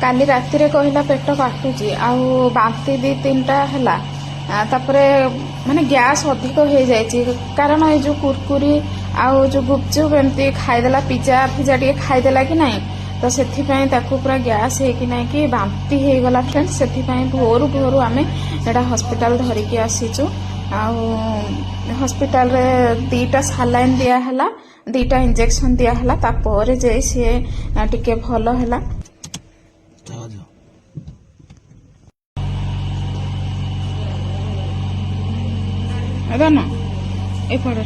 काली राति रे कहला पेट काटुची आउ बांती दी तीनटा हला तापरे माने गैस अधिक हो जाइए कारण ये जो कुरकुरी आउ जो गुपचुप एमती खाईदेला पिज्जा फिजा टे खाईदेला कि नहीं तो से पूरा गैस है ना कि बांती हो गला फ्रेंड्स से भोरू भोरू आम एटा हॉस्पिटल धरिकी आसीचु हॉस्पिटल रे 2टा सालाइन दिया दीटा इंजेक्शन दिया तापर जे सी टिके भल है ना ये पड़े